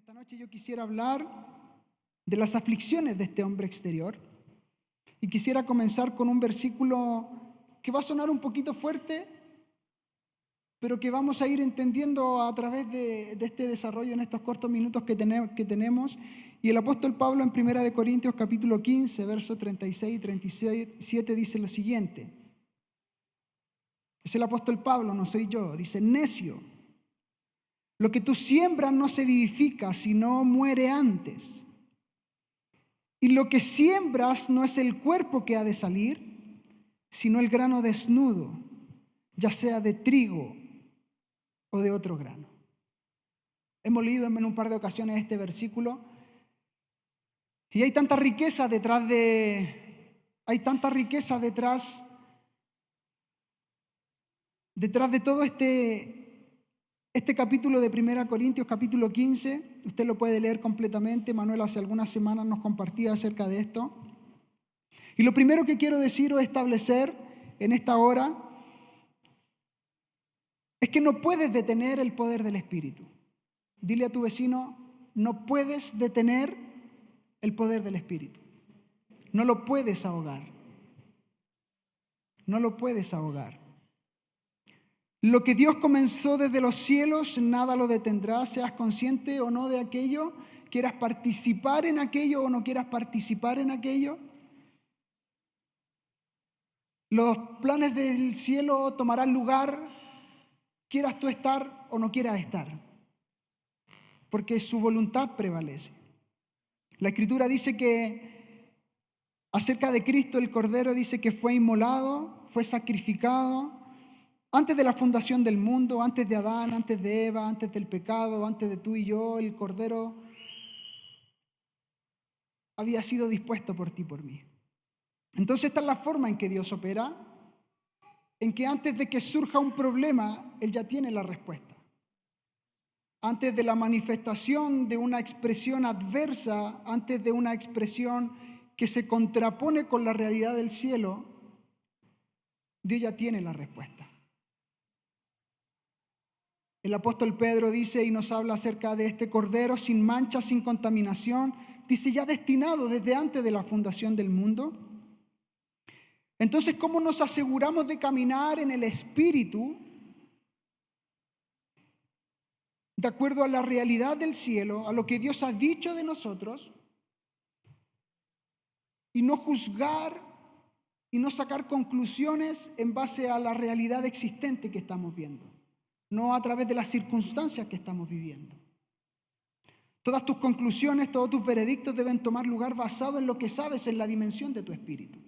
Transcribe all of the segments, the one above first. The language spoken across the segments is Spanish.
Esta noche yo quisiera hablar de las aflicciones de este hombre exterior y quisiera comenzar con un versículo que va a sonar un poquito fuerte, pero que vamos a ir entendiendo a través de este desarrollo en estos cortos minutos que tenemos. Y el apóstol Pablo en 1 Corintios capítulo 15, versos 36 y 37 dice lo siguiente. Es el apóstol Pablo, no soy yo. Dice: necio, lo que tú siembras no se vivifica, sino muere antes. Y lo que siembras no es el cuerpo que ha de salir, sino el grano desnudo, ya sea de trigo o de otro grano. Hemos leído en un par de ocasiones este versículo y hay tanta riqueza detrás de todo este capítulo de 1 Corintios, capítulo 15. Usted lo puede leer completamente. Manuel hace algunas semanas nos compartía acerca de esto. Y lo primero que quiero decir o establecer en esta hora es que no puedes detener el poder del Espíritu. Dile a tu vecino: no puedes detener el poder del Espíritu. No lo puedes ahogar. No lo puedes ahogar. Lo que Dios comenzó desde los cielos, nada lo detendrá, seas consciente o no de aquello, quieras participar en aquello o no quieras participar en aquello. Los planes del cielo tomarán lugar, quieras tú estar o no quieras estar, porque su voluntad prevalece. La Escritura dice que acerca de Cristo el Cordero, dice que fue inmolado, fue sacrificado antes de la fundación del mundo, antes de Adán, antes de Eva, antes del pecado, antes de tú y yo. El Cordero había sido dispuesto por ti y por mí. Entonces esta es la forma en que Dios opera, en que antes de que surja un problema, Él ya tiene la respuesta. Antes de la manifestación de una expresión adversa, antes de una expresión que se contrapone con la realidad del cielo, Dios ya tiene la respuesta. El apóstol Pedro dice y nos habla acerca de este Cordero sin mancha, sin contaminación, dice ya destinado desde antes de la fundación del mundo. Entonces, ¿cómo nos aseguramos de caminar en el Espíritu de acuerdo a la realidad del cielo, a lo que Dios ha dicho de nosotros, y no juzgar y no sacar conclusiones en base a la realidad existente que estamos viendo, no a través de las circunstancias que estamos viviendo? Todas tus conclusiones, todos tus veredictos deben tomar lugar basado en lo que sabes en la dimensión de tu espíritu.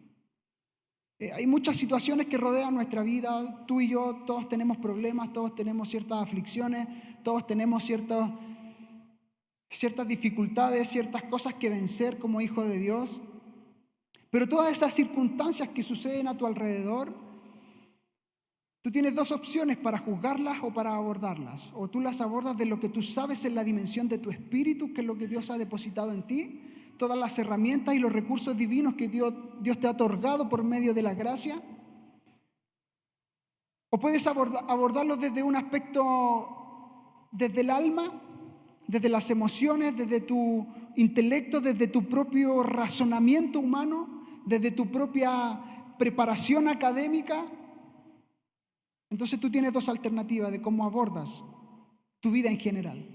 Hay muchas situaciones que rodean nuestra vida. Tú y yo, todos tenemos problemas, todos tenemos ciertas aflicciones, todos tenemos ciertas dificultades, ciertas cosas que vencer como hijo de Dios. Pero todas esas circunstancias que suceden a tu alrededor, tú tienes dos opciones para juzgarlas o para abordarlas. O tú las abordas de lo que tú sabes en la dimensión de tu espíritu, que es lo que Dios ha depositado en ti, todas las herramientas y los recursos divinos que Dios te ha otorgado por medio de la gracia. O puedes abordarlo desde un aspecto, desde el alma, desde las emociones, desde tu intelecto, desde tu propio razonamiento humano, desde tu propia preparación académica. Entonces tú tienes dos alternativas de cómo abordas tu vida en general.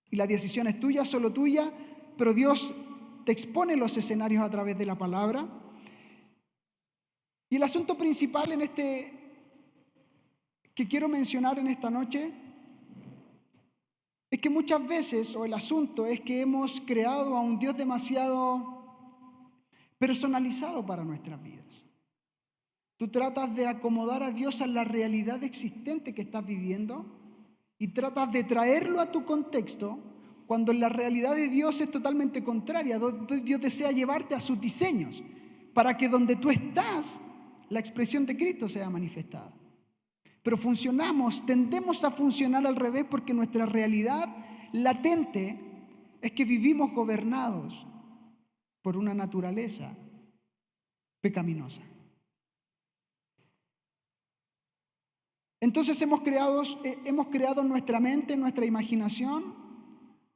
Y la decisión es tuya, solo tuya, pero Dios te expone los escenarios a través de la palabra. Y el asunto principal que quiero mencionar en esta noche es que muchas veces, o el asunto es que hemos creado a un Dios demasiado personalizado para nuestras vidas. Tú tratas de acomodar a Dios a la realidad existente que estás viviendo y tratas de traerlo a tu contexto cuando la realidad de Dios es totalmente contraria. Dios desea llevarte a sus diseños para que donde tú estás, la expresión de Cristo sea manifestada. Pero tendemos a funcionar al revés, porque nuestra realidad latente es que vivimos gobernados por una naturaleza pecaminosa. Entonces hemos creado en nuestra mente, en nuestra imaginación,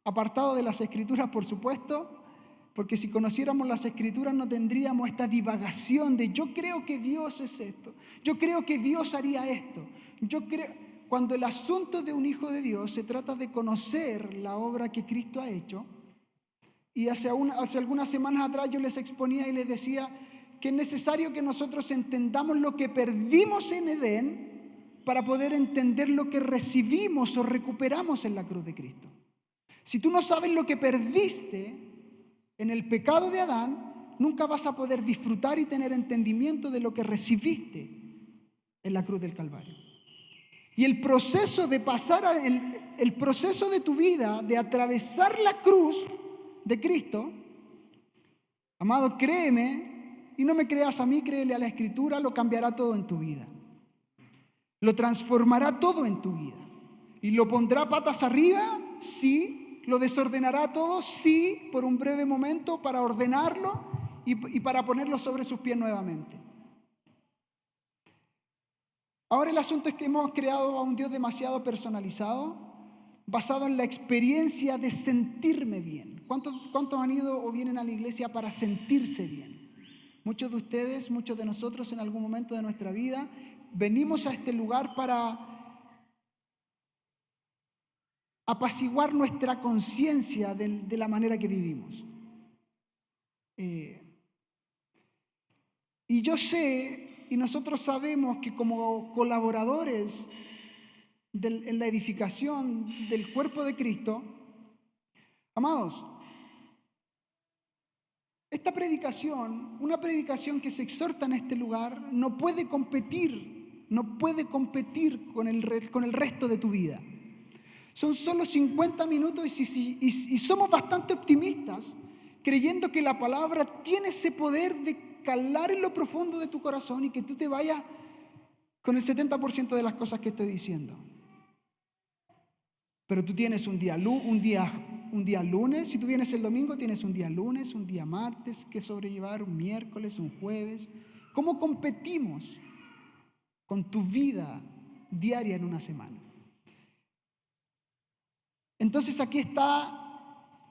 apartado de las Escrituras, por supuesto, porque si conociéramos las Escrituras no tendríamos esta divagación de yo creo que Dios es esto, yo creo que Dios haría esto, cuando el asunto de un hijo de Dios se trata de conocer la obra que Cristo ha hecho. Y hace algunas semanas atrás yo les exponía y les decía que es necesario que nosotros entendamos lo que perdimos en Edén para poder entender lo que recibimos o recuperamos en la cruz de Cristo. Si tú no sabes lo que perdiste en el pecado de Adán, nunca vas a poder disfrutar y tener entendimiento de lo que recibiste en la cruz del Calvario. Y el proceso de el proceso de tu vida, de atravesar la cruz de Cristo, amado, créeme, y no me creas a mí, créele a la Escritura, lo cambiará todo en tu vida. Lo transformará todo en tu vida. Y lo pondrá patas arriba, sí. Lo desordenará todo, sí, por un breve momento para ordenarlo y para ponerlo sobre sus pies nuevamente. Ahora el asunto es que hemos creado a un Dios demasiado personalizado, basado en la experiencia de sentirme bien. ¿Cuántos han ido o vienen a la iglesia para sentirse bien? Muchos de ustedes, muchos de nosotros en algún momento de nuestra vida, venimos a este lugar para apaciguar nuestra conciencia de la manera que vivimos. Y yo sé, y nosotros sabemos que como colaboradores en la edificación del cuerpo de Cristo, amados, esta predicación, una predicación que se exhorta en este lugar, no puede competir con el resto de tu vida. Son solo 50 minutos y somos bastante optimistas, creyendo que la palabra tiene ese poder de calar en lo profundo de tu corazón y que tú te vayas con el 70% de las cosas que estoy diciendo. Pero tú tienes un día lunes, si tú vienes el domingo, tienes un día lunes, un día martes que sobrellevar, un miércoles, un jueves. ¿Cómo competimos con tu vida diaria en una semana? Entonces aquí está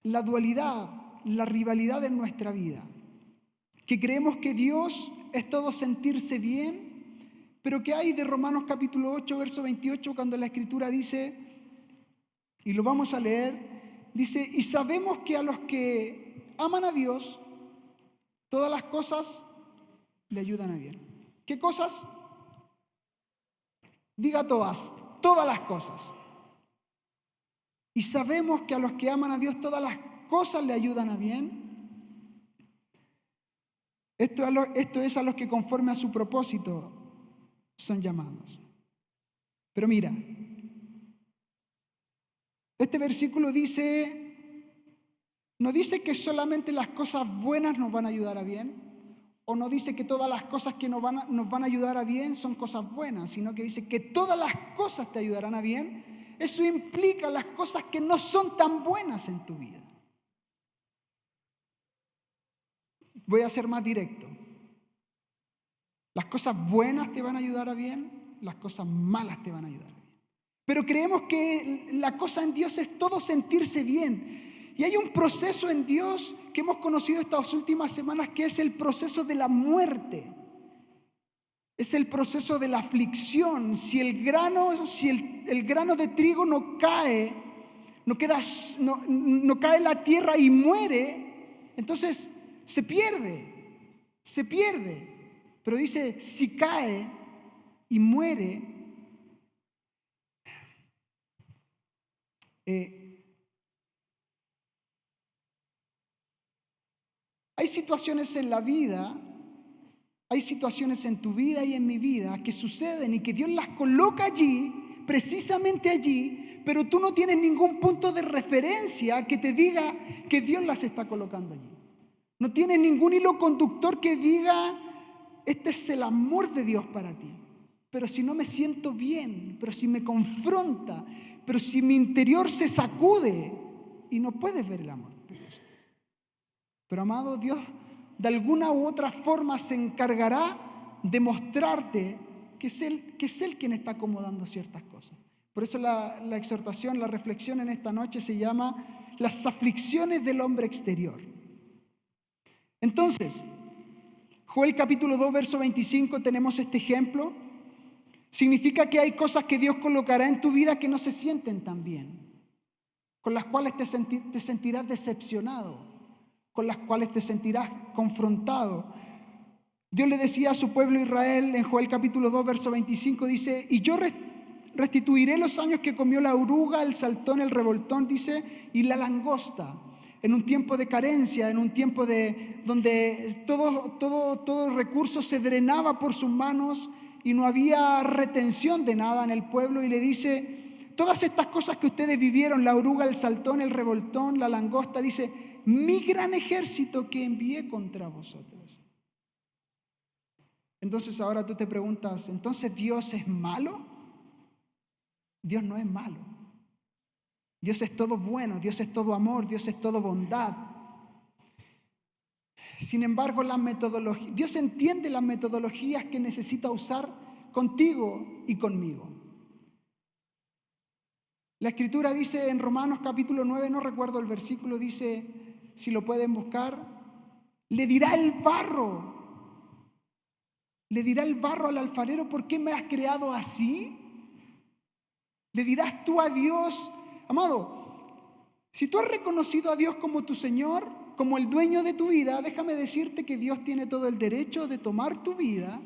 la dualidad, la rivalidad en nuestra vida. Que creemos que Dios es todo sentirse bien, pero que hay de Romanos capítulo 8, verso 28, cuando la Escritura dice, y lo vamos a leer, dice, y sabemos que a los que aman a Dios, todas las cosas le ayudan a bien. ¿Qué cosas? Diga todas las cosas. Y sabemos que a los que aman a Dios, todas las cosas le ayudan a bien. Esto es a los que conforme a su propósito son llamados. Pero mira, este versículo no dice que solamente las cosas buenas nos van a ayudar a bien, o no dice que todas las cosas que nos van a ayudar a bien son cosas buenas, sino que dice que todas las cosas te ayudarán a bien. Eso implica las cosas que no son tan buenas en tu vida. Voy a ser más directo. Las cosas buenas te van a ayudar a bien, las cosas malas te van a ayudar a bien. Pero creemos que la cosa en Dios es todo sentirse bien. Y hay un proceso en Dios que hemos conocido estas últimas semanas que es el proceso de la muerte. Es el proceso de la aflicción. Si el grano de trigo no cae, no cae en la tierra y muere, entonces se pierde. Pero dice, si cae y muere, hay situaciones en la vida, hay situaciones en tu vida y en mi vida que suceden y que Dios las coloca allí, precisamente allí, pero tú no tienes ningún punto de referencia que te diga que Dios las está colocando allí. No tienes ningún hilo conductor que diga, este es el amor de Dios para ti. Pero si no me siento bien, pero si me confronta, pero si mi interior se sacude y no puedes ver el amor de Dios. Pero amado, Dios de alguna u otra forma se encargará de mostrarte que es Él quien está acomodando ciertas cosas. Por eso la exhortación, la reflexión en esta noche se llama las aflicciones del hombre exterior. Entonces, Joel capítulo 2, verso 25, tenemos este ejemplo. Significa que hay cosas que Dios colocará en tu vida que no se sienten tan bien, con las cuales te sentirás decepcionado, con las cuales te sentirás confrontado. Dios le decía a su pueblo Israel en Joel capítulo 2, verso 25, dice, y yo restituiré los años que comió la oruga, el saltón, el revoltón, dice, y la langosta, en un tiempo de carencia, en un tiempo donde todo recurso se drenaba por sus manos y no había retención de nada en el pueblo, y le dice, todas estas cosas que ustedes vivieron, la oruga, el saltón, el revoltón, la langosta, dice, mi gran ejército que envié contra vosotros. Entonces ahora tú te preguntas, ¿entonces Dios es malo? Dios no es malo. Dios es todo bueno, Dios es todo amor, Dios es todo bondad. Sin embargo, Dios entiende las metodologías que necesita usar contigo y conmigo. La Escritura dice en Romanos capítulo 9, no recuerdo el versículo, dice, si lo pueden buscar, le dirá el barro al alfarero, ¿por qué me has creado así? Le dirás tú a Dios, amado, si tú has reconocido a Dios como tu Señor, como el dueño de tu vida, déjame decirte que Dios tiene todo el derecho de tomar tu vida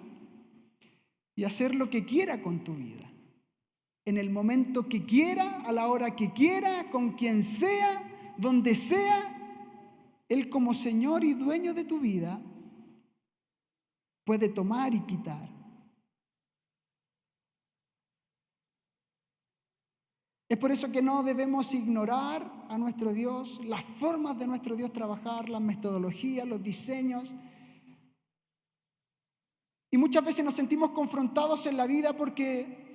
y hacer lo que quiera con tu vida. En el momento que quiera, a la hora que quiera, con quien sea, donde sea, Él como Señor y dueño de tu vida puede tomar y quitar. Es por eso que no debemos ignorar a nuestro Dios, las formas de nuestro Dios trabajar, las metodologías, los diseños. Y muchas veces nos sentimos confrontados en la vida porque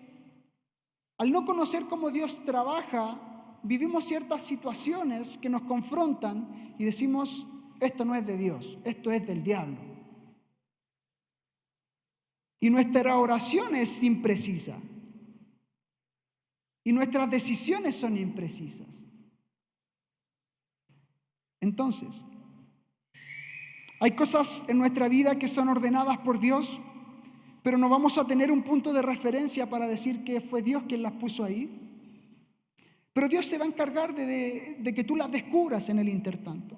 al no conocer cómo Dios trabaja, vivimos ciertas situaciones que nos confrontan y decimos, esto no es de Dios, esto es del diablo. Y nuestra oración es imprecisa. Y nuestras decisiones son imprecisas. Entonces, hay cosas en nuestra vida que son ordenadas por Dios, pero no vamos a tener un punto de referencia para decir que fue Dios quien las puso ahí. Pero Dios se va a encargar de que tú las descubras en el intertanto.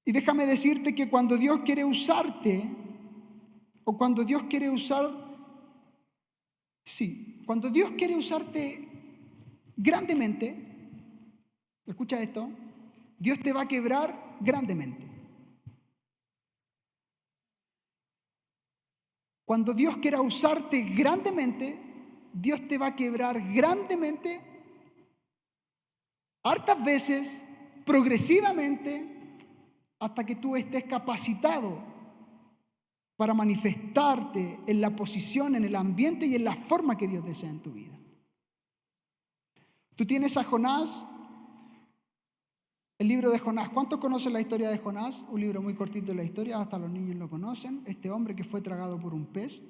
Y déjame decirte que cuando Dios quiere usarte, o cuando Dios quiere cuando Dios quiere usarte grandemente, escucha esto, Dios te va a quebrar grandemente. Cuando Dios quiera usarte grandemente, Dios te va a quebrar grandemente, hartas veces, progresivamente, hasta que tú estés capacitado para manifestarte en la posición, en el ambiente y en la forma que Dios desea en tu vida. Tú tienes a Jonás, el libro de Jonás. ¿Cuántos conocen la historia de Jonás? Un libro muy cortito de la historia, hasta los niños lo conocen. Este hombre que fue tragado por un pez.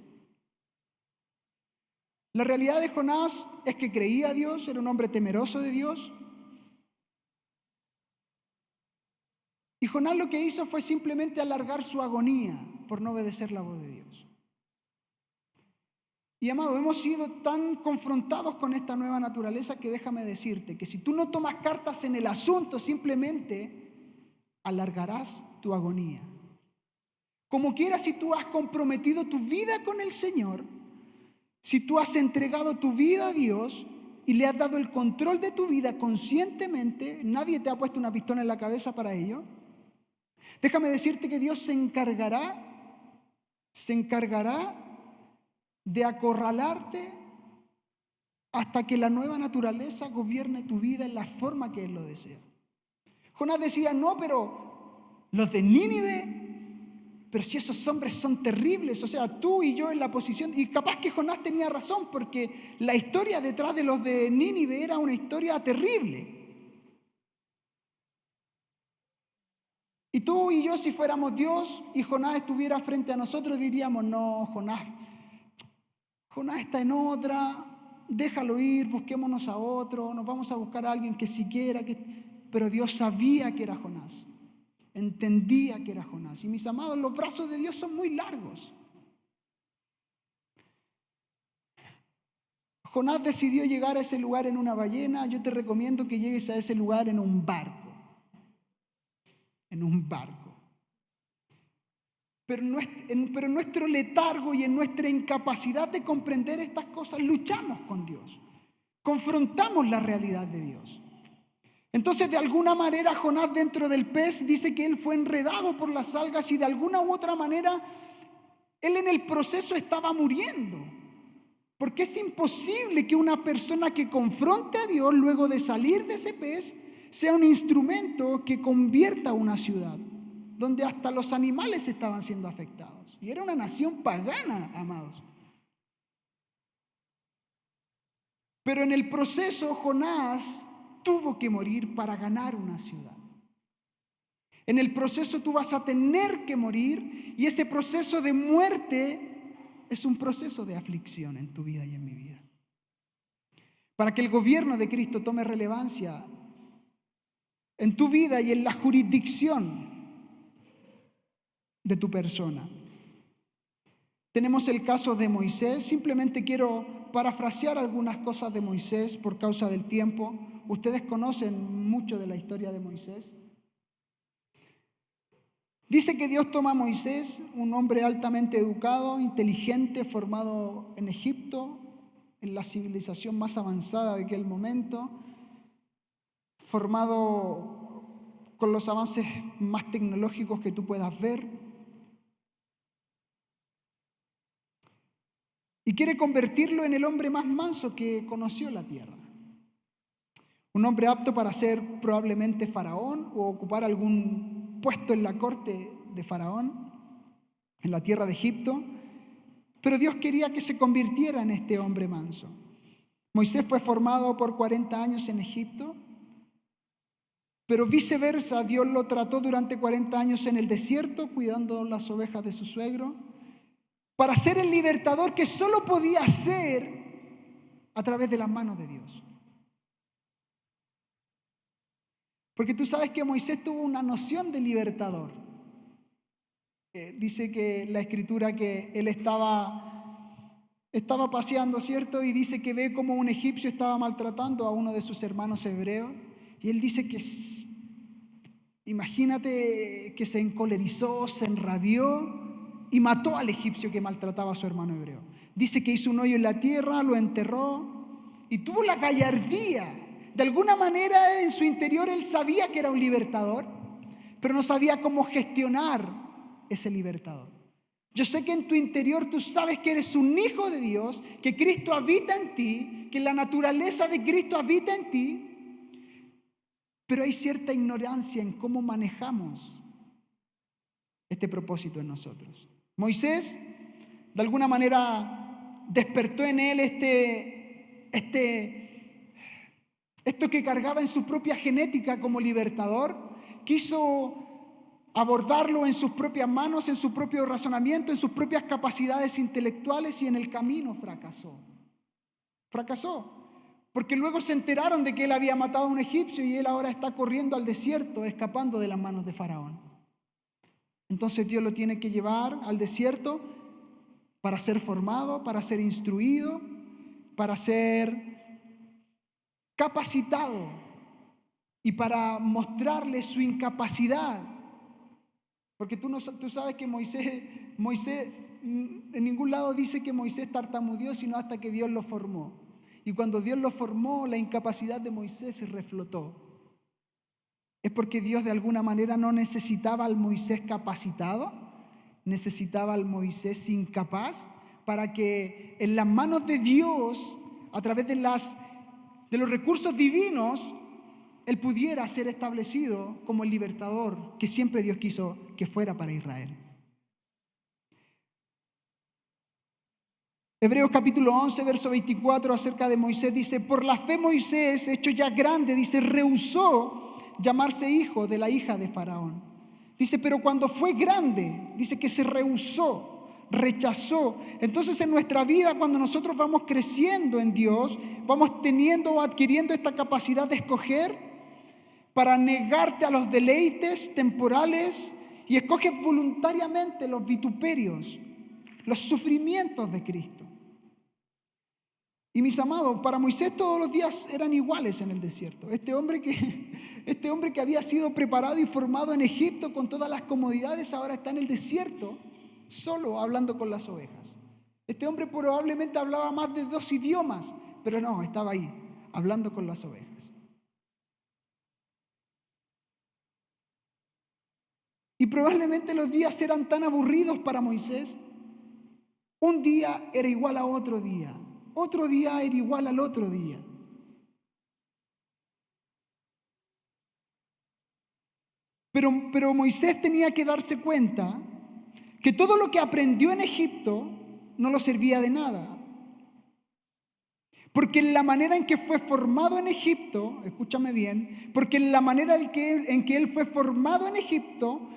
La realidad de Jonás es que creía a Dios, era un hombre temeroso de Dios. Y Jonás lo que hizo fue simplemente alargar su agonía por no obedecer la voz de Dios. Y amado, hemos sido tan confrontados con esta nueva naturaleza que déjame decirte que si tú no tomas cartas en el asunto, simplemente alargarás tu agonía. Como quiera, si tú has comprometido tu vida con el Señor, si tú has entregado tu vida a Dios y le has dado el control de tu vida conscientemente, nadie te ha puesto una pistola en la cabeza para ello. Déjame decirte que Dios se encargará de acorralarte hasta que la nueva naturaleza gobierne tu vida en la forma que Él lo desea. Jonás decía, no, pero los de Nínive, pero si esos hombres son terribles, o sea, tú y yo en la posición, y capaz que Jonás tenía razón, porque la historia detrás de los de Nínive era una historia terrible. Y tú y yo, si fuéramos Dios y Jonás estuviera frente a nosotros, diríamos, no, Jonás está en otra, déjalo ir, busquémonos a otro, nos vamos a buscar a alguien que siquiera, pero Dios sabía que era Jonás, entendía que era Jonás. Y mis amados, los brazos de Dios son muy largos. Jonás decidió llegar a ese lugar en una ballena. Yo te recomiendo que llegues a ese lugar en un barco. En un barco. Pero en nuestro letargo y en nuestra incapacidad de comprender estas cosas, luchamos con Dios. Confrontamos la realidad de Dios. Entonces, de alguna manera, Jonás dentro del pez dice que él fue enredado por las algas y de alguna u otra manera, él en el proceso estaba muriendo. Porque es imposible que una persona que confronte a Dios luego de salir de ese pez sea un instrumento que convierta una ciudad donde hasta los animales estaban siendo afectados. Y era una nación pagana, amados. Pero en el proceso Jonás tuvo que morir para ganar una ciudad. En el proceso tú vas a tener que morir y ese proceso de muerte es un proceso de aflicción en tu vida y en mi vida. Para que el gobierno de Cristo tome relevancia en tu vida y en la jurisdicción de tu persona. Tenemos el caso de Moisés. Simplemente quiero parafrasear algunas cosas de Moisés por causa del tiempo. Ustedes conocen mucho de la historia de Moisés. Dice que Dios toma a Moisés, un hombre altamente educado, inteligente, formado en Egipto, en la civilización más avanzada de aquel momento, formado con los avances más tecnológicos que tú puedas ver, y quiere convertirlo en el hombre más manso que conoció la tierra. Un hombre apto para ser probablemente faraón o ocupar algún puesto en la corte de Faraón, en la tierra de Egipto, pero Dios quería que se convirtiera en este hombre manso. Moisés fue formado por 40 años en Egipto, pero viceversa, Dios lo trató durante 40 años en el desierto, cuidando las ovejas de su suegro, para ser el libertador que solo podía ser a través de las manos de Dios. Porque tú sabes que Moisés tuvo una noción de libertador. Dice que la escritura que él estaba paseando, ¿cierto? Y dice que ve como un egipcio estaba maltratando a uno de sus hermanos hebreos. Y él dice que, imagínate que se encolerizó, se enrabió y mató al egipcio que maltrataba a su hermano hebreo. Dice que hizo un hoyo en la tierra, lo enterró y tuvo la gallardía. De alguna manera en su interior él sabía que era un libertador, pero no sabía cómo gestionar ese libertador. Yo sé que en tu interior tú sabes que eres un hijo de Dios, que Cristo habita en ti, que la naturaleza de Cristo habita en ti, pero hay cierta ignorancia en cómo manejamos este propósito en nosotros. Moisés, de alguna manera, despertó en él esto que cargaba en su propia genética como libertador. Quiso abordarlo en sus propias manos, en su propio razonamiento, en sus propias capacidades intelectuales y en el camino fracasó. Fracasó, porque luego se enteraron de que él había matado a un egipcio y él ahora está corriendo al desierto, escapando de las manos de Faraón. Entonces Dios lo tiene que llevar al desierto para ser formado, para ser instruido, para ser capacitado y para mostrarle su incapacidad. Porque tú sabes que Moisés en ningún lado dice que Moisés tartamudeó, sino hasta que Dios lo formó. Y cuando Dios lo formó, la incapacidad de Moisés se reflotó. Es porque Dios de alguna manera no necesitaba al Moisés capacitado, necesitaba al Moisés incapaz para que en las manos de Dios, a través de los recursos divinos, él pudiera ser establecido como el libertador que siempre Dios quiso que fuera para Israel. Hebreos capítulo 11, verso 24, acerca de Moisés, dice: por la fe Moisés, hecho ya grande, dice, rehusó llamarse hijo de la hija de Faraón. Dice, pero cuando fue grande, dice que se rehusó. rechazó. Entonces en nuestra vida, cuando nosotros vamos creciendo en Dios, vamos teniendo o adquiriendo esta capacidad de escoger para negarte a los deleites temporales y escoges voluntariamente los vituperios, los sufrimientos de Cristo. Y mis amados, para Moisés todos los días eran iguales en el desierto. Este hombre que había sido preparado y formado en Egipto con todas las comodidades, ahora está en el desierto, solo hablando con las ovejas. Este hombre probablemente hablaba más de 2 idiomas, pero no, estaba ahí, hablando con las ovejas. Y probablemente los días eran tan aburridos para Moisés. Un día era igual a otro día. Otro día era igual al otro día. Pero Moisés tenía que darse cuenta que todo lo que aprendió en Egipto no lo servía de nada. Porque en la manera en que fue formado en Egipto, escúchame bien, porque en la manera en que él fue formado en Egipto,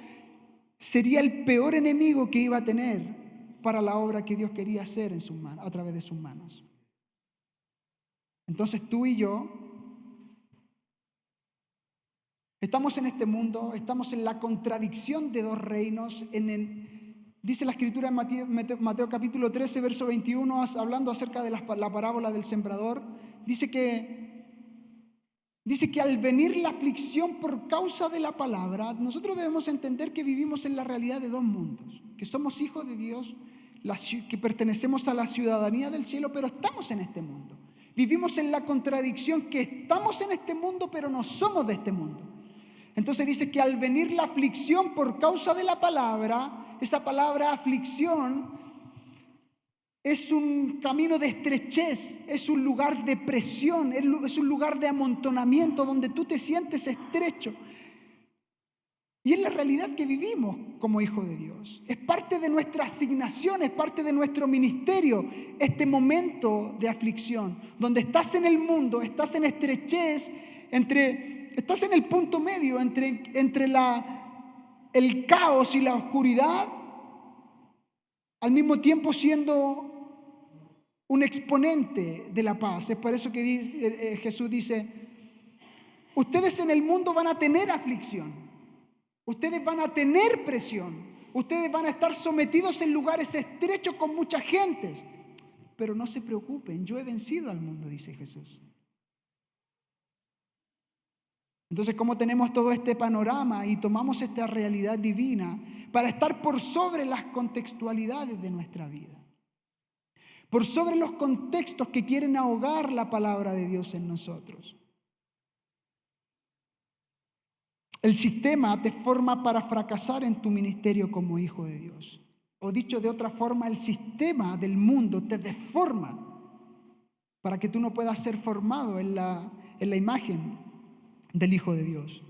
sería el peor enemigo que iba a tener para la obra que Dios quería hacer a través de sus manos. Entonces tú y yo estamos en este mundo, estamos en la contradicción de 2 reinos. Dice la Escritura en Mateo capítulo 13, verso 21, hablando acerca de la parábola del sembrador, dice que al venir la aflicción por causa de la palabra, nosotros debemos entender que vivimos en la realidad de 2 mundos, que somos hijos de Dios, que pertenecemos a la ciudadanía del cielo, pero estamos en este mundo. Vivimos en la contradicción que estamos en este mundo, pero no somos de este mundo. Entonces dice que al venir la aflicción por causa de la palabra, esa palabra aflicción es un camino de estrechez, es un lugar de presión, es un lugar de amontonamiento donde tú te sientes estrecho. Y es la realidad que vivimos como hijos de Dios. Es parte de nuestra asignación, es parte de nuestro ministerio, este momento de aflicción, donde estás en el mundo, estás en estrechez, estás en el punto medio entre el caos y la oscuridad, al mismo tiempo siendo un exponente de la paz. Es por eso que Jesús dice, ustedes en el mundo van a tener aflicción. Ustedes van a tener presión, ustedes van a estar sometidos en lugares estrechos con mucha gente, pero no se preocupen, yo he vencido al mundo, dice Jesús. Entonces, ¿cómo tenemos todo este panorama y tomamos esta realidad divina para estar por sobre las contextualidades de nuestra vida? Por sobre los contextos que quieren ahogar la palabra de Dios en nosotros. El sistema te forma para fracasar en tu ministerio como hijo de Dios. O dicho de otra forma, el sistema del mundo te deforma para que tú no puedas ser formado en la imagen del Hijo de Dios.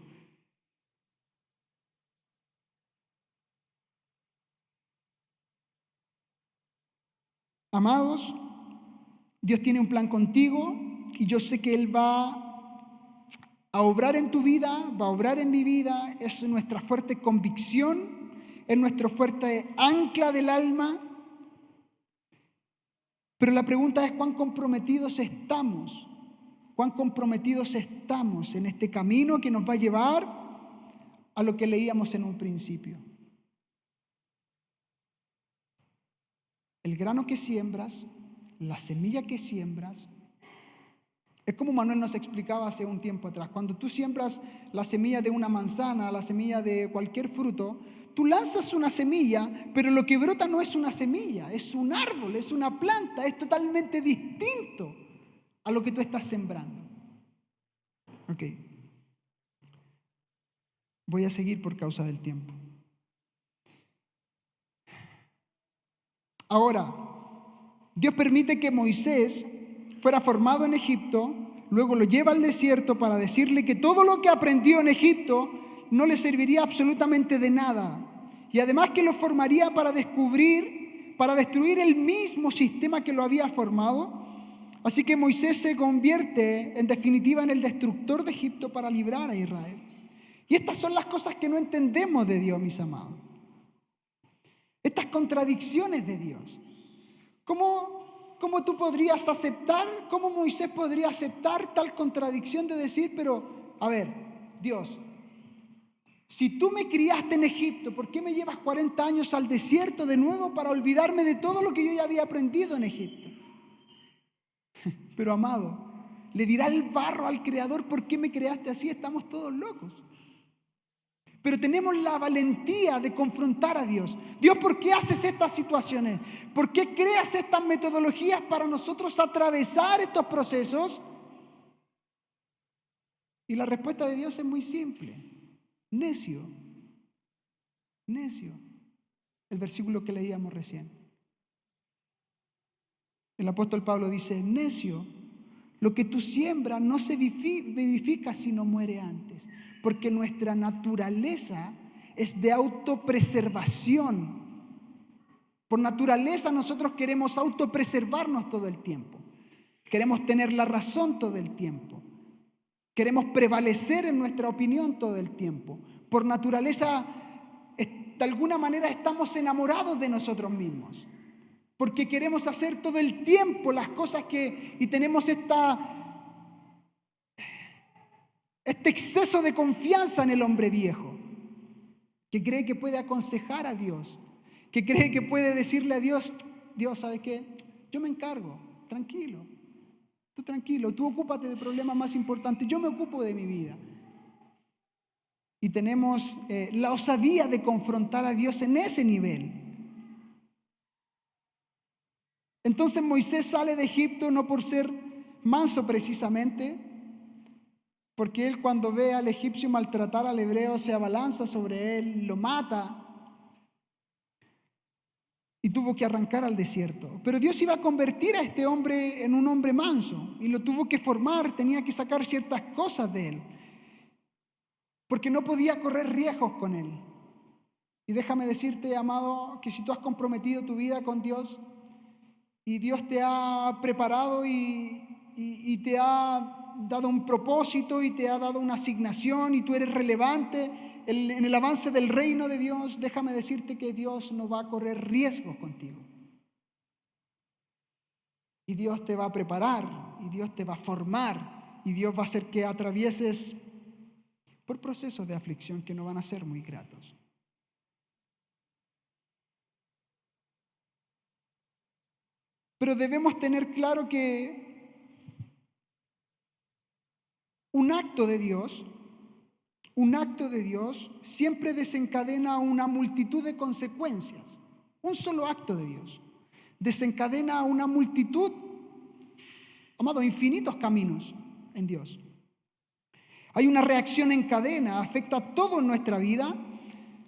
Amados, Dios tiene un plan contigo y yo sé que Él va a obrar en tu vida, va a obrar en mi vida. Es nuestra fuerte convicción, es nuestro fuerte ancla del alma. Pero la pregunta es cuán comprometidos estamos en este camino que nos va a llevar a lo que leíamos en un principio. El grano que siembras, la semilla que siembras, es como Manuel nos explicaba hace un tiempo atrás. Cuando tú siembras la semilla de una manzana, la semilla de cualquier fruto, tú lanzas una semilla, pero lo que brota no es una semilla, es un árbol, es una planta, es totalmente distinto a lo que tú estás sembrando. Ok. Voy a seguir por causa del tiempo. Ahora, Dios permite que Moisés fuera formado en Egipto, luego lo lleva al desierto para decirle que todo lo que aprendió en Egipto no le serviría absolutamente de nada. Y además que lo formaría para destruir el mismo sistema que lo había formado. Así que Moisés se convierte en definitiva en el destructor de Egipto para librar a Israel. Y estas son las cosas que no entendemos de Dios, mis amados. estas contradicciones de Dios. ¿Cómo tú podrías aceptar, cómo Moisés podría aceptar tal contradicción de decir, pero, a ver, Dios, si tú me criaste en Egipto, ¿por qué me llevas 40 años al desierto de nuevo para olvidarme de todo lo que yo ya había aprendido en Egipto? Pero amado, le dirá el barro al Creador, ¿por qué me creaste así? Estamos todos locos. Pero tenemos la valentía de confrontar a Dios. Dios, ¿por qué haces estas situaciones? ¿Por qué creas estas metodologías para nosotros atravesar estos procesos? Y la respuesta de Dios es muy simple. Necio. Necio. El versículo que leíamos recién. El apóstol Pablo dice, necio, lo que tú siembras no se vivifica sino muere antes. Porque nuestra naturaleza es de autopreservación. Por naturaleza nosotros queremos autopreservarnos todo el tiempo. Queremos tener la razón todo el tiempo. Queremos prevalecer en nuestra opinión todo el tiempo. Por naturaleza, de alguna manera estamos enamorados de nosotros mismos. Porque queremos hacer todo el tiempo las cosas y tenemos este exceso de confianza en el hombre viejo, que cree que puede aconsejar a Dios, que cree que puede decirle a Dios, Dios, ¿sabes qué? Yo me encargo, tranquilo, tú ocúpate de problemas más importantes, yo me ocupo de mi vida. Y tenemos la osadía de confrontar a Dios en ese nivel. Entonces Moisés sale de Egipto no por ser manso precisamente, porque él cuando ve al egipcio maltratar al hebreo se abalanza sobre él, lo mata y tuvo que arrancar al desierto. Pero Dios iba a convertir a este hombre en un hombre manso y lo tuvo que formar, tenía que sacar ciertas cosas de él, porque no podía correr riesgos con él. Y déjame decirte, amado, que si tú has comprometido tu vida con Dios y Dios te ha preparado y te ha dado un propósito y te ha dado una asignación y tú eres relevante en el avance del reino de Dios, déjame decirte que Dios no va a correr riesgos contigo. Y Dios te va a preparar, y Dios te va a formar, y Dios va a hacer que atravieses por procesos de aflicción que no van a ser muy gratos. Pero debemos tener claro que un acto de Dios siempre desencadena una multitud de consecuencias. Un solo acto de Dios desencadena una multitud, amado, infinitos caminos en Dios. Hay una reacción en cadena, afecta todo en nuestra vida,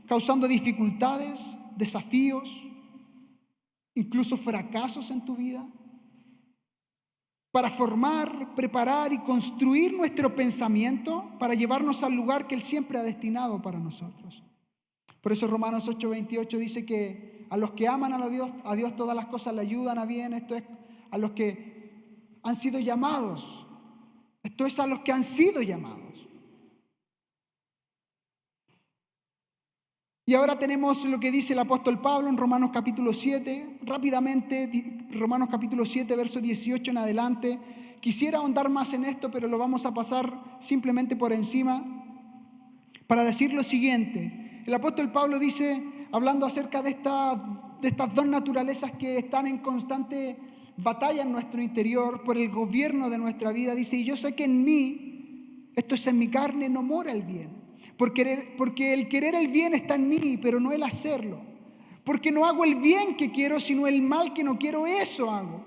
causando dificultades, desafíos, incluso fracasos en tu vida, para formar, preparar y construir nuestro pensamiento para llevarnos al lugar que Él siempre ha destinado para nosotros. Por eso Romanos 8:28 dice que a los que aman a Dios todas las cosas le ayudan a bien. Esto es a los que han sido llamados. Esto es a los que han sido llamados. Y ahora tenemos lo que dice el apóstol Pablo en Romanos capítulo 7. Rápidamente, Romanos capítulo 7, verso 18 en adelante. Quisiera ahondar más en esto, pero lo vamos a pasar simplemente por encima para decir lo siguiente. El apóstol Pablo dice, hablando acerca de estas dos naturalezas que están en constante batalla en nuestro interior por el gobierno de nuestra vida, dice, y yo sé que en mí, esto es en mi carne, no mora el bien. Porque el querer el bien está en mí, pero no el hacerlo. Porque no hago el bien que quiero, sino el mal que no quiero, eso hago.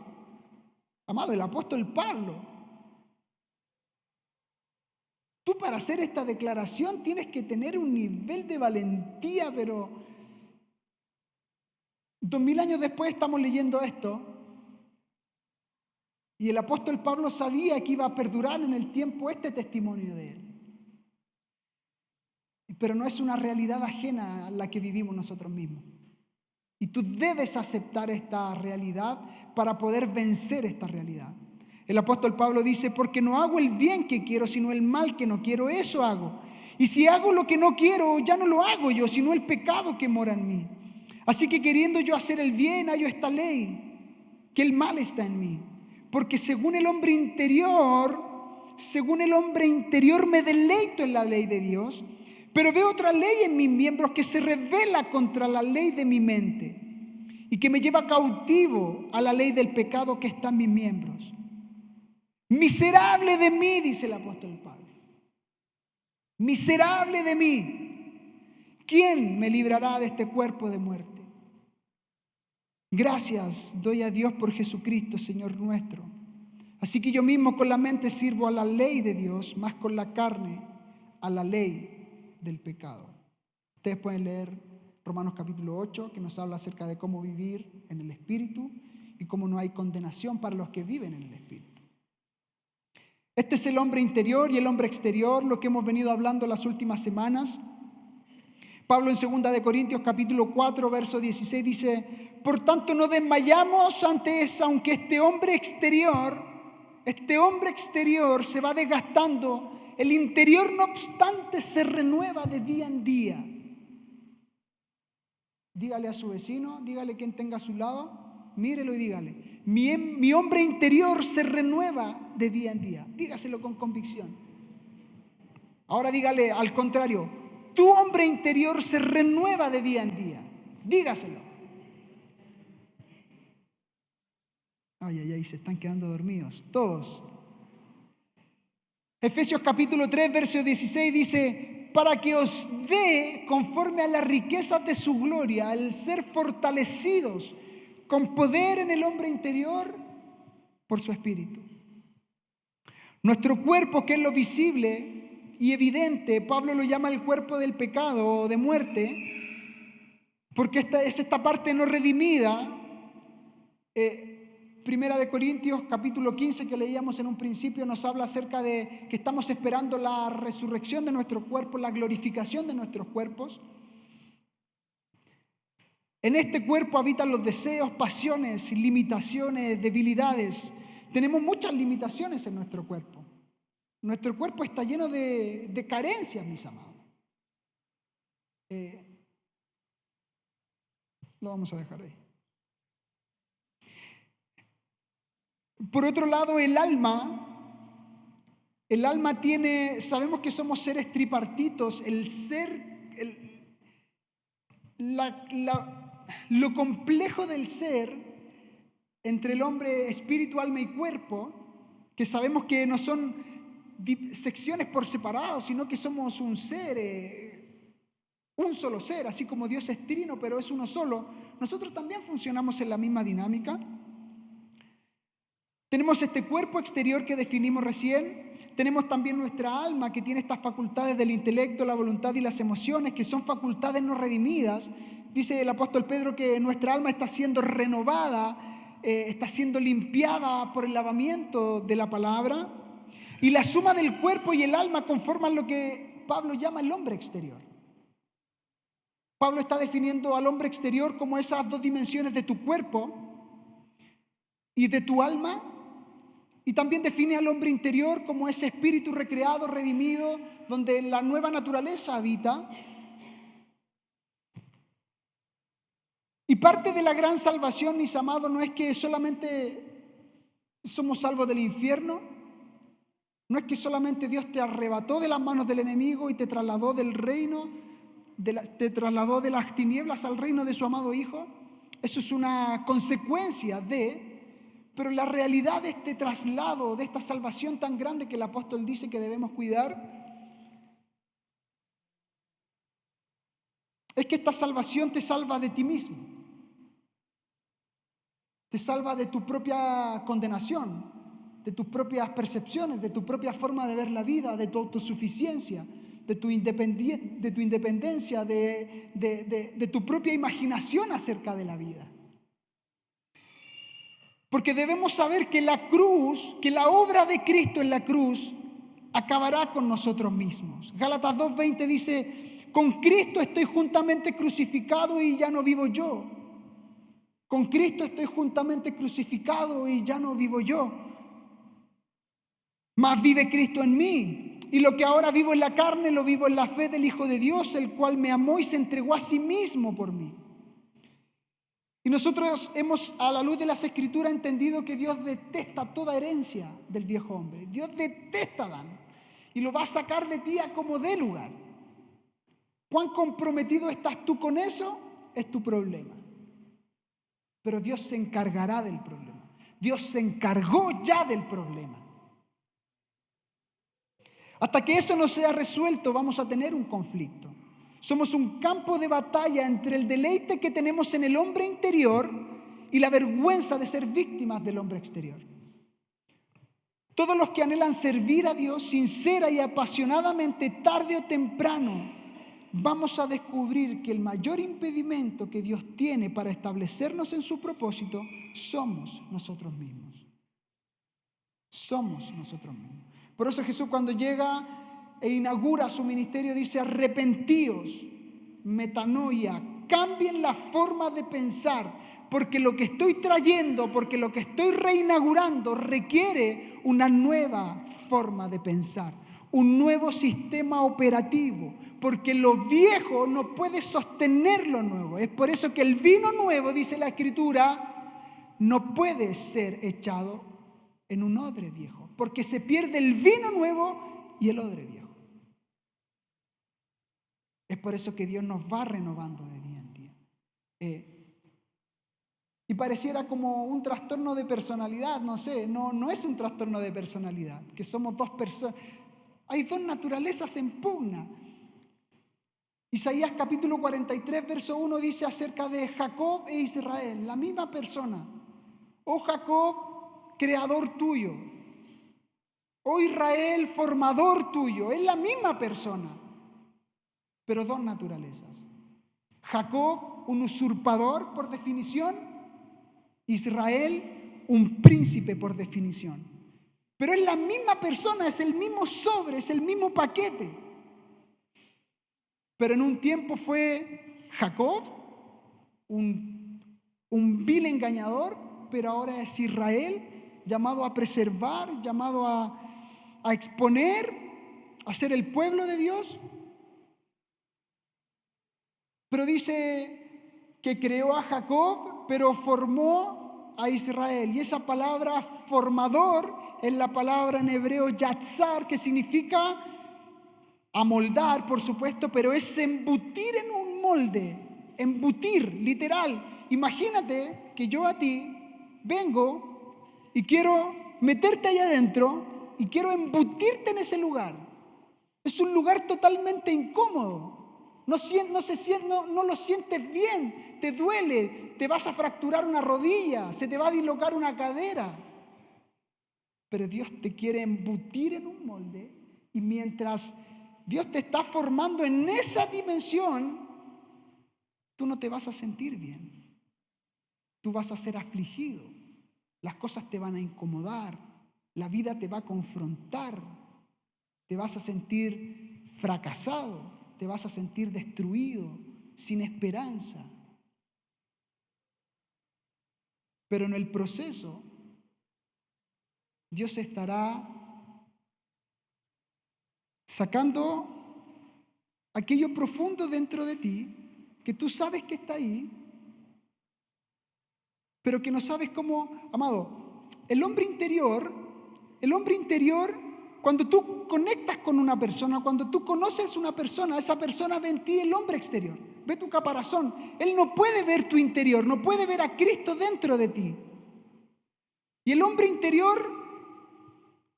Amado, el apóstol Pablo. Tú para hacer esta declaración tienes que tener un nivel de valentía, pero 2000 años después estamos leyendo esto. Y el apóstol Pablo sabía que iba a perdurar en el tiempo este testimonio de él. Pero no es una realidad ajena a la que vivimos nosotros mismos. Y tú debes aceptar esta realidad para poder vencer esta realidad. El apóstol Pablo dice, porque no hago el bien que quiero, sino el mal que no quiero, eso hago. Y si hago lo que no quiero, ya no lo hago yo, sino el pecado que mora en mí. Así que queriendo yo hacer el bien, hallo esta ley, que el mal está en mí. Porque según el hombre interior me deleito en la ley de Dios, pero veo otra ley en mis miembros que se rebela contra la ley de mi mente y que me lleva cautivo a la ley del pecado que está en mis miembros. Miserable de mí, dice el apóstol Pablo. Miserable de mí. ¿Quién me librará de este cuerpo de muerte? Gracias doy a Dios por Jesucristo, Señor nuestro. Así que yo mismo con la mente sirvo a la ley de Dios, más con la carne a la ley del pecado. Ustedes pueden leer Romanos capítulo 8, que nos habla acerca de cómo vivir en el Espíritu y cómo no hay condenación para los que viven en el Espíritu. Este es el hombre interior y el hombre exterior, lo que hemos venido hablando las últimas semanas. Pablo en 2 de Corintios capítulo 4, verso 16 dice: por tanto no desmayamos antes, aunque este hombre exterior se va desgastando, el interior no obstante se renueva de día en día. Dígale a su vecino, dígale quien tenga a su lado, mírelo y dígale: mi hombre interior se renueva de día en día. Dígaselo con convicción. Ahora dígale al contrario: tu hombre interior se renueva de día en día. Dígaselo. Ay, se están quedando dormidos todos. Efesios capítulo 3, verso 16 dice: para que os dé, conforme a las riquezas de su gloria, el ser fortalecidos con poder en el hombre interior por su espíritu. Nuestro cuerpo, que es lo visible y evidente, Pablo lo llama el cuerpo del pecado o de muerte, porque esta parte no redimida. Primera de Corintios capítulo 15 que leíamos en un principio nos habla acerca de que estamos esperando la resurrección de nuestros cuerpos, la glorificación de nuestros cuerpos. En este cuerpo habitan los deseos, pasiones, limitaciones, debilidades. Tenemos muchas limitaciones en nuestro cuerpo. Nuestro cuerpo está lleno de carencias, mis amados. Lo vamos a dejar ahí. Por otro lado, el alma tiene, sabemos que somos seres tripartitos, lo complejo del ser entre el hombre, espíritu, alma y cuerpo, que sabemos que no son secciones por separado, sino que somos un ser, un solo ser, así como Dios es trino, pero es uno solo. Nosotros también funcionamos en la misma dinámica. Tenemos este cuerpo exterior que definimos recién. Tenemos también nuestra alma, que tiene estas facultades del intelecto, la voluntad y las emociones, que son facultades no redimidas. Dice el apóstol Pedro que nuestra alma está siendo renovada, está siendo limpiada por el lavamiento de la palabra. Y la suma del cuerpo y el alma conforman lo que Pablo llama el hombre exterior. Pablo está definiendo al hombre exterior como esas dos dimensiones de tu cuerpo y de tu alma. Y también define al hombre interior como ese espíritu recreado, redimido, donde la nueva naturaleza habita. Y parte de la gran salvación, mis amados, no es que solamente somos salvos del infierno, no es que solamente Dios te arrebató de las manos del enemigo y te trasladó del reino, te trasladó de las tinieblas al reino de su amado Hijo. Eso es una consecuencia pero la realidad de este traslado, de esta salvación tan grande que el apóstol dice que debemos cuidar, es que esta salvación te salva de ti mismo. Te salva de tu propia condenación, de tus propias percepciones, de tu propia forma de ver la vida, de tu autosuficiencia, de tu independencia, de tu propia imaginación acerca de la vida. Porque debemos saber que la cruz, que la obra de Cristo en la cruz acabará con nosotros mismos. Gálatas 2:20 dice: con Cristo estoy juntamente crucificado y ya no vivo yo. Con Cristo estoy juntamente crucificado y ya no vivo yo. Mas vive Cristo en mí. Y lo que ahora vivo en la carne, lo vivo en la fe del Hijo de Dios, el cual me amó y se entregó a sí mismo por mí. Y nosotros hemos, a la luz de las Escrituras, entendido que Dios detesta toda herencia del viejo hombre. Dios detesta a Adán y lo va a sacar de ti a como dé lugar. ¿Cuán comprometido estás tú con eso? Es tu problema. Pero Dios se encargará del problema. Dios se encargó ya del problema. Hasta que eso no sea resuelto, vamos a tener un conflicto. Somos un campo de batalla entre el deleite que tenemos en el hombre interior y la vergüenza de ser víctimas del hombre exterior. Todos los que anhelan servir a Dios sincera y apasionadamente, tarde o temprano, vamos a descubrir que el mayor impedimento que Dios tiene para establecernos en su propósito somos nosotros mismos. Somos nosotros mismos. Por eso Jesús, cuando llega e inaugura su ministerio, dice: arrepentíos, metanoia, cambien la forma de pensar, porque lo que estoy trayendo, porque lo que estoy reinaugurando requiere una nueva forma de pensar, un nuevo sistema operativo, porque lo viejo no puede sostener lo nuevo. Es por eso que el vino nuevo, dice la Escritura, no puede ser echado en un odre viejo, porque se pierde el vino nuevo y el odre viejo. Es por eso que Dios nos va renovando de día en día. Y pareciera como un trastorno de personalidad, no sé, no es un trastorno de personalidad, que somos dos personas. Hay dos naturalezas en pugna. Isaías capítulo 43, verso 1 dice acerca de Jacob e Israel, la misma persona. Oh Jacob, creador tuyo. Oh Israel, formador tuyo. Es la misma persona, pero dos naturalezas. Jacob, un usurpador por definición. Israel, un príncipe por definición. Pero es la misma persona, es el mismo sobre, es el mismo paquete. Pero en un tiempo fue Jacob, un vil engañador, pero ahora es Israel, llamado a preservar, llamado a exponer, a ser el pueblo de Dios. Pero dice que creó a Jacob, pero formó a Israel. Y esa palabra formador es la palabra en hebreo yatzar, que significa amoldar, por supuesto, pero es embutir en un molde, embutir, literal. Imagínate que yo a ti vengo y quiero meterte allá adentro y quiero embutirte en ese lugar. Es un lugar totalmente incómodo. No lo sientes bien, te duele, te vas a fracturar una rodilla, se te va a dislocar una cadera. Pero Dios te quiere embutir en un molde y mientras Dios te está formando en esa dimensión, tú no te vas a sentir bien. Tú vas a ser afligido, las cosas te van a incomodar, la vida te va a confrontar, te vas a sentir fracasado. Te vas a sentir destruido, sin esperanza. Pero en el proceso, Dios estará sacando aquello profundo dentro de ti, que tú sabes que está ahí, pero que no sabes cómo. Amado, el hombre interior, cuando tú conectas con una persona, cuando tú conoces a una persona, esa persona ve en ti el hombre exterior, ve tu caparazón. Él no puede ver tu interior, no puede ver a Cristo dentro de ti. Y el hombre interior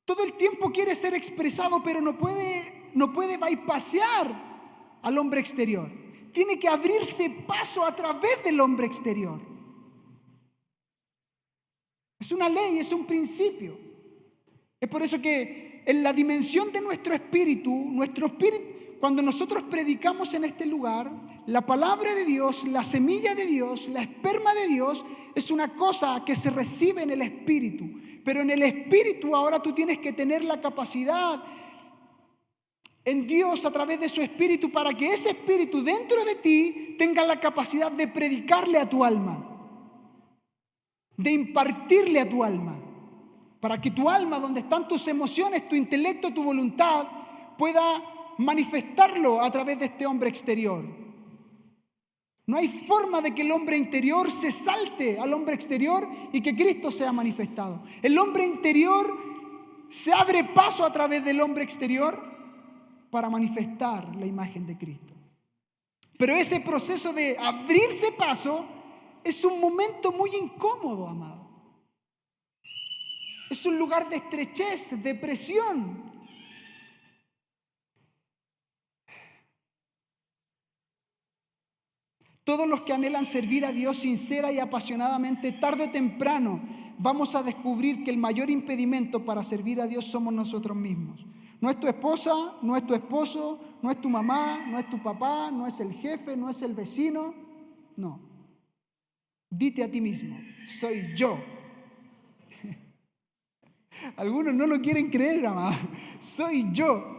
todo el tiempo quiere ser expresado, pero no puede bypassear al hombre exterior. Tiene que abrirse paso a través del hombre exterior. Es una ley, es un principio. Es por eso que en la dimensión de nuestro espíritu, cuando nosotros predicamos en este lugar, la palabra de Dios, la semilla de Dios, la esperma de Dios, es una cosa que se recibe en el espíritu. Pero en el espíritu ahora tú tienes que tener la capacidad en Dios a través de su espíritu para que ese espíritu dentro de ti tenga la capacidad de predicarle a tu alma, de impartirle a tu alma. Para que tu alma, donde están tus emociones, tu intelecto, tu voluntad, pueda manifestarlo a través de este hombre exterior. No hay forma de que el hombre interior se salte al hombre exterior y que Cristo sea manifestado. El hombre interior se abre paso a través del hombre exterior para manifestar la imagen de Cristo. Pero ese proceso de abrirse paso es un momento muy incómodo, amado. Es un lugar de estrechez, de presión. Todos los que anhelan servir a Dios sincera y apasionadamente, tarde o temprano, vamos a descubrir que el mayor impedimento para servir a Dios somos nosotros mismos. No es tu esposa, no es tu esposo, no es tu mamá, no es tu papá, no es el jefe, no es el vecino. No. Dite a ti mismo, soy yo. Algunos no lo quieren creer, amado. Soy yo.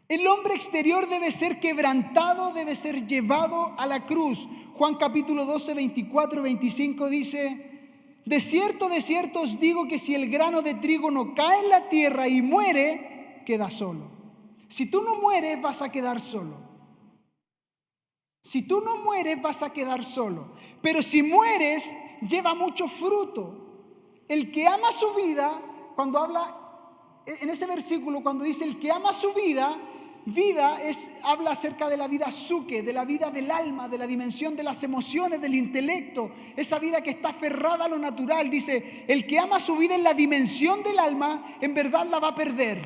El hombre exterior debe ser quebrantado, debe ser llevado a la cruz. Juan capítulo 12, 24, 25 dice: de cierto os digo que si el grano de trigo no cae en la tierra y muere, queda solo. Si tú no mueres, vas a quedar solo. Si tú no mueres, vas a quedar solo. Pero si mueres, lleva mucho fruto. El que ama su vida, cuando habla en ese versículo, cuando dice el que ama su vida, habla acerca de la vida psuque, de la vida del alma, de la dimensión de las emociones, del intelecto, esa vida que está aferrada a lo natural. Dice, el que ama su vida en la dimensión del alma, en verdad la va a perder.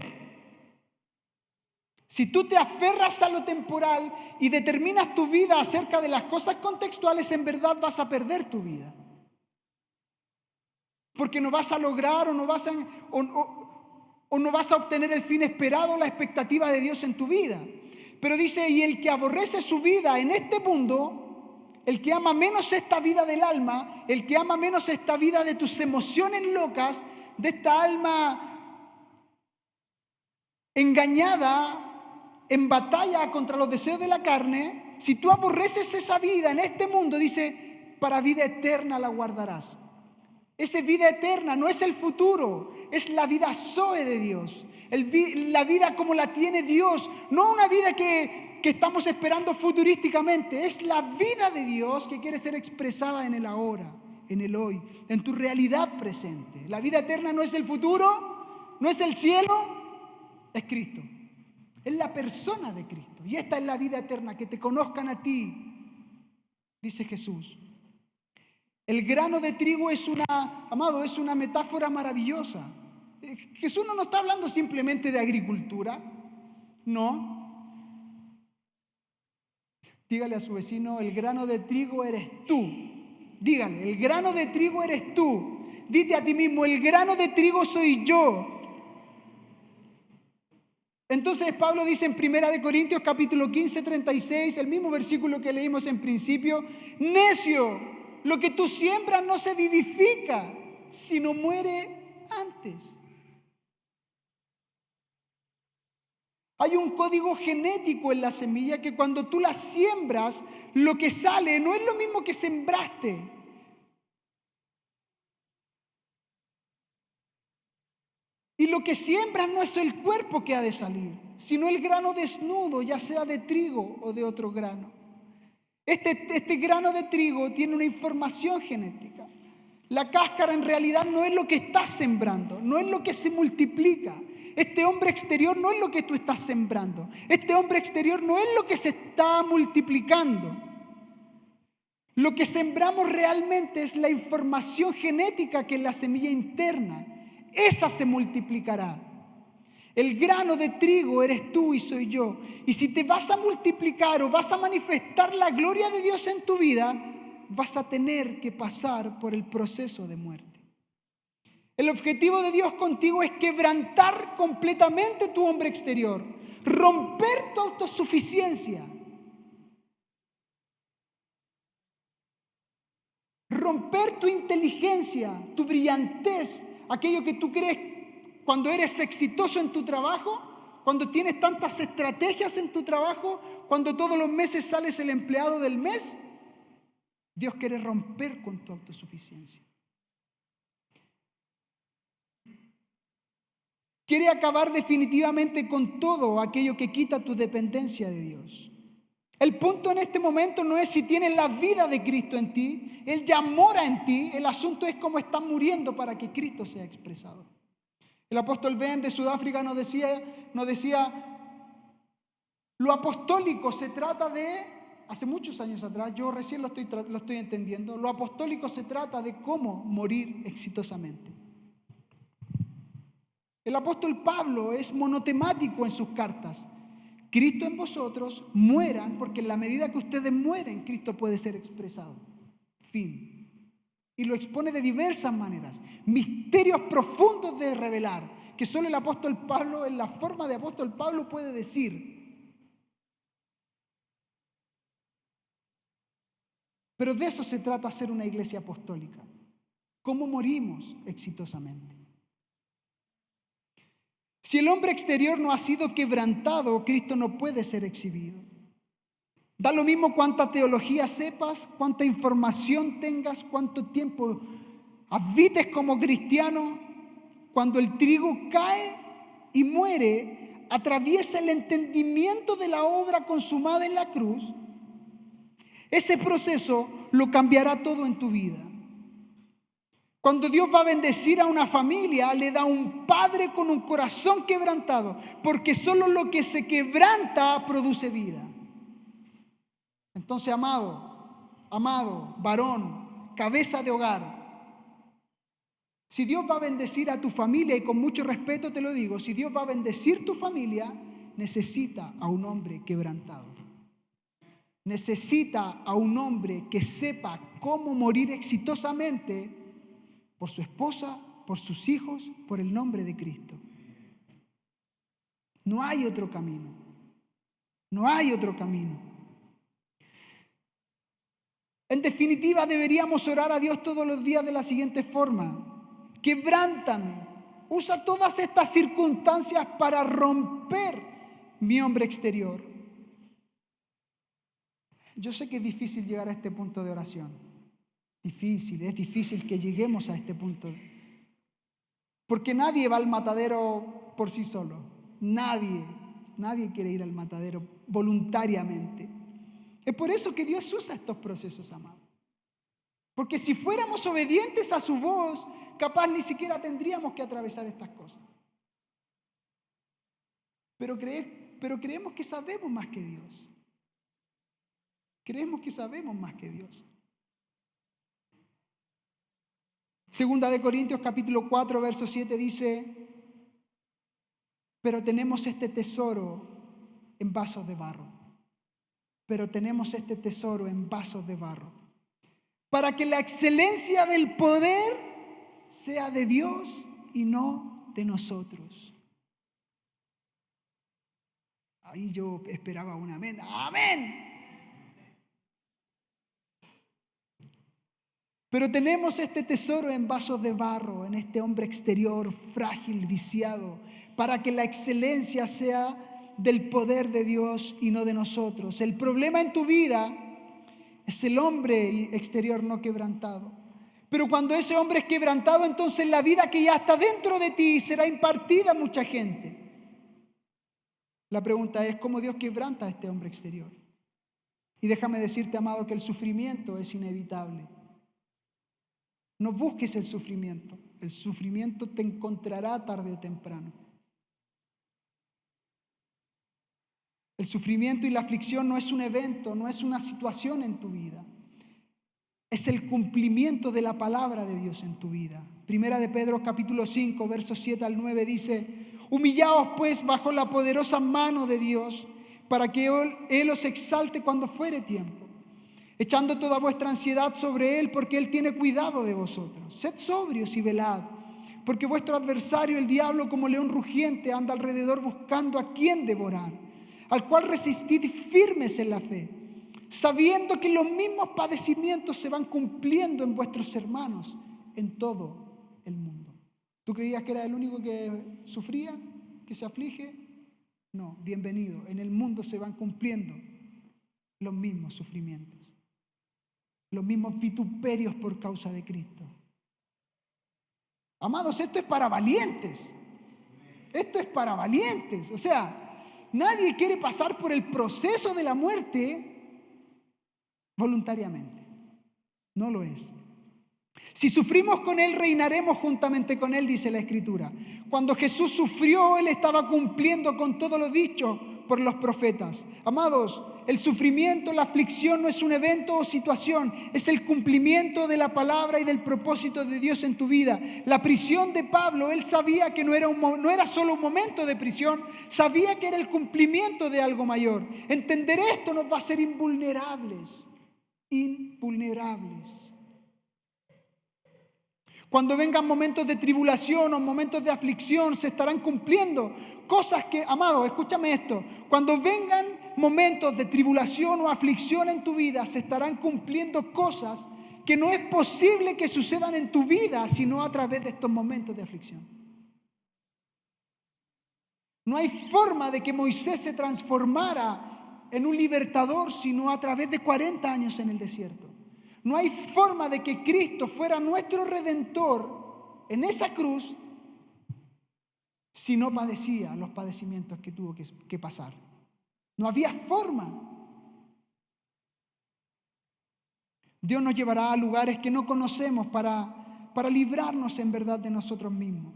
Si tú te aferras a lo temporal y determinas tu vida acerca de las cosas contextuales, en verdad vas a perder tu vida. Porque no vas a lograr o no vas a obtener el fin esperado, la expectativa de Dios en tu vida. Pero dice, y el que aborrece su vida en este mundo, el que ama menos esta vida del alma, el que ama menos esta vida de tus emociones locas, de esta alma engañada, en batalla contra los deseos de la carne, si tú aborreces esa vida en este mundo, dice, para vida eterna la guardarás. Esa vida eterna no es el futuro, es la vida zoe de Dios. La vida como la tiene Dios, no una vida que estamos esperando futurísticamente. Es la vida de Dios que quiere ser expresada en el ahora, en el hoy, en tu realidad presente. La vida eterna no es el futuro, no es el cielo, es Cristo. Es la persona de Cristo. Y esta es la vida eterna, que te conozcan a ti, dice Jesús. El grano de trigo es una metáfora maravillosa. Jesús no nos está hablando simplemente de agricultura, no. Dígale a su vecino, el grano de trigo eres tú. Dígale, el grano de trigo eres tú. Dite a ti mismo, el grano de trigo soy yo. Entonces Pablo dice en 1 Corintios capítulo 15, 36, el mismo versículo que leímos en principio, necio, lo que tú siembras no se vivifica, sino muere antes. Hay un código genético en la semilla que cuando tú la siembras, lo que sale no es lo mismo que sembraste. Y lo que siembras no es el cuerpo que ha de salir, sino el grano desnudo, ya sea de trigo o de otro grano. Este grano de trigo tiene una información genética. La cáscara en realidad no es lo que estás sembrando, no es lo que se multiplica. Este hombre exterior no es lo que tú estás sembrando. Este hombre exterior no es lo que se está multiplicando. Lo que sembramos realmente es la información genética que es la semilla interna. Esa se multiplicará. El grano de trigo eres tú y soy yo. Y si te vas a multiplicar o vas a manifestar la gloria de Dios en tu vida, vas a tener que pasar por el proceso de muerte. El objetivo de Dios contigo es quebrantar completamente tu hombre exterior, romper tu autosuficiencia, romper tu inteligencia, tu brillantez, aquello que tú crees cuando eres exitoso en tu trabajo, cuando tienes tantas estrategias en tu trabajo, cuando todos los meses sales el empleado del mes. Dios quiere romper con tu autosuficiencia. Quiere acabar definitivamente con todo aquello que quita tu dependencia de Dios. El punto en este momento no es si tienes la vida de Cristo en ti. Él ya mora en ti. El asunto es cómo estás muriendo para que Cristo sea expresado. El apóstol Ben de Sudáfrica nos decía, lo apostólico se trata de, hace muchos años atrás, yo recién lo estoy entendiendo, lo apostólico se trata de cómo morir exitosamente. El apóstol Pablo es monotemático en sus cartas. Cristo en vosotros, mueran, porque en la medida que ustedes mueren, Cristo puede ser expresado. Fin. Y lo expone de diversas maneras. Misterios profundos de revelar, que solo el apóstol Pablo, en la forma de apóstol Pablo, puede decir. Pero de eso se trata ser una iglesia apostólica. ¿Cómo morimos exitosamente? Si el hombre exterior no ha sido quebrantado, Cristo no puede ser exhibido. Da lo mismo cuánta teología sepas, cuánta información tengas, cuánto tiempo habites como cristiano. Cuando el trigo cae y muere, atraviesa el entendimiento de la obra consumada en la cruz. Ese proceso lo cambiará todo en tu vida. Cuando Dios va a bendecir a una familia, le da un padre con un corazón quebrantado, porque solo lo que se quebranta produce vida. Entonces, amado, varón, cabeza de hogar, si Dios va a bendecir a tu familia, y con mucho respeto te lo digo, si Dios va a bendecir tu familia, necesita a un hombre quebrantado. Necesita a un hombre que sepa cómo morir exitosamente por su esposa, por sus hijos, por el nombre de Cristo. No hay otro camino. No hay otro camino. En definitiva, deberíamos orar a Dios todos los días de la siguiente forma: quebrántame. Usa todas estas circunstancias para romper mi hombre exterior. Yo sé que es difícil llegar a este punto de oración. Es difícil que lleguemos a este punto. Porque nadie va al matadero por sí solo. Nadie quiere ir al matadero voluntariamente. Es por eso que Dios usa estos procesos, amados. Porque si fuéramos obedientes a su voz, capaz ni siquiera tendríamos que atravesar estas cosas. Pero creemos que sabemos más que Dios. Creemos que sabemos más que Dios. Segunda de Corintios capítulo 4, verso 7 dice: pero tenemos este tesoro en vasos de barro. Pero tenemos este tesoro en vasos de barro, para que la excelencia del poder sea de Dios y no de nosotros. Ahí yo esperaba un amén. ¡Amén! Pero tenemos este tesoro en vasos de barro, en este hombre exterior frágil, viciado, para que la excelencia sea del poder de Dios y no de nosotros. El problema en tu vida es el hombre exterior no quebrantado. Pero cuando ese hombre es quebrantado, entonces la vida que ya está dentro de ti será impartida a mucha gente. La pregunta es: ¿cómo Dios quebranta a este hombre exterior? Y déjame decirte, amado, que el sufrimiento es inevitable. No busques el sufrimiento. El sufrimiento te encontrará tarde o temprano. El sufrimiento y la aflicción no es un evento, no es una situación en tu vida. Es el cumplimiento de la palabra de Dios en tu vida. Primera de Pedro capítulo 5, versos 7 al 9 dice: humillaos pues bajo la poderosa mano de Dios, para que Él os exalte cuando fuere tiempo, echando toda vuestra ansiedad sobre Él, porque Él tiene cuidado de vosotros. Sed sobrios y velad, porque vuestro adversario, el diablo, como león rugiente, anda alrededor buscando a quien devorar, al cual resistid firmes en la fe, sabiendo que los mismos padecimientos se van cumpliendo en vuestros hermanos en todo el mundo. ¿Tú creías que era el único que sufría, que se aflige? No, bienvenido. En el mundo se van cumpliendo los mismos sufrimientos, los mismos vituperios por causa de Cristo. Amados, esto es para valientes. Esto es para valientes. O sea, nadie quiere pasar por el proceso de la muerte voluntariamente. No lo es. Si sufrimos con Él, reinaremos juntamente con Él, dice la Escritura. Cuando Jesús sufrió, Él estaba cumpliendo con todo lo dicho por los profetas. Amados, el sufrimiento, la aflicción no es un evento o situación, es el cumplimiento de la palabra y del propósito de Dios en tu vida. La prisión de Pablo, él sabía que no era solo un momento de prisión, sabía que era el cumplimiento de algo mayor. Entender esto nos va a hacer invulnerables. Cuando vengan momentos de tribulación o momentos de aflicción, se estarán cumpliendo cosas que, amado, escúchame esto, cuando vengan momentos de tribulación o aflicción en tu vida, se estarán cumpliendo cosas que no es posible que sucedan en tu vida, sino a través de estos momentos de aflicción. No hay forma de que Moisés se transformara en un libertador, sino a través de 40 años en el desierto. No hay forma de que Cristo fuera nuestro Redentor en esa cruz si no padecía los padecimientos que tuvo que pasar. No había forma. Dios nos llevará a lugares que no conocemos para librarnos en verdad de nosotros mismos.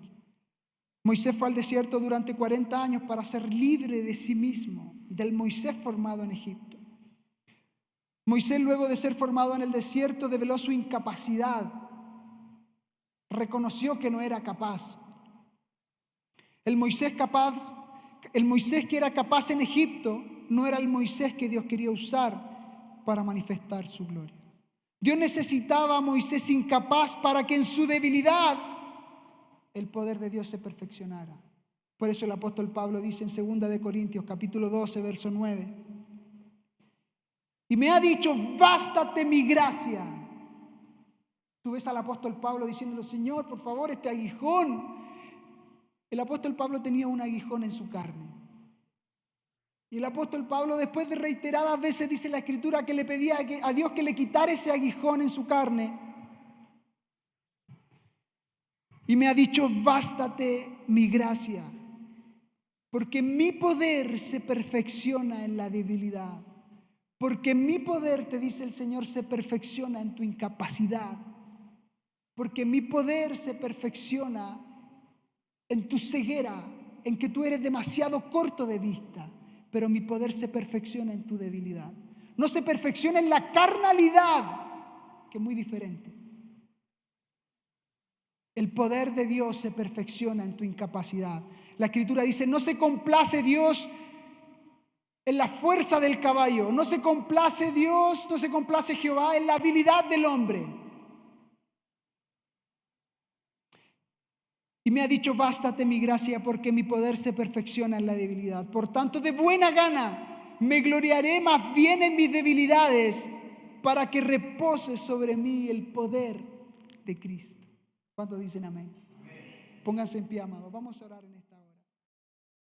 Moisés fue al desierto durante 40 años para ser libre de sí mismo, del Moisés formado en Egipto. Moisés, luego de ser formado en el desierto, develó su incapacidad. Reconoció que no era capaz. El Moisés que era capaz en Egipto no era el Moisés que Dios quería usar para manifestar su gloria. Dios necesitaba a Moisés incapaz para que en su debilidad el poder de Dios se perfeccionara. Por eso el apóstol Pablo dice en 2 de Corintios capítulo 12, verso 9: y me ha dicho, bástate mi gracia. Tú ves al apóstol Pablo diciéndole, Señor, por favor, este aguijón. El apóstol Pablo tenía un aguijón en su carne. Y el apóstol Pablo, después de reiteradas veces, dice la Escritura, que le pedía a Dios que le quitara ese aguijón en su carne. Y me ha dicho, bástate mi gracia, porque mi poder se perfecciona en la debilidad. Porque mi poder, te dice el Señor, se perfecciona en tu incapacidad. Porque mi poder se perfecciona en tu ceguera, en que tú eres demasiado corto de vista. Pero mi poder se perfecciona en tu debilidad. No se perfecciona en la carnalidad, que es muy diferente. El poder de Dios se perfecciona en tu incapacidad. La Escritura dice, no se complace Dios en la fuerza del caballo, no se complace Dios, no se complace Jehová en la habilidad del hombre. Y me ha dicho, bástate mi gracia, porque mi poder se perfecciona en la debilidad. Por tanto, de buena gana me gloriaré más bien en mis debilidades, para que repose sobre mí el poder de Cristo. ¿Cuántos dicen amén? Pónganse en pie, amados. Vamos a orar en esta hora.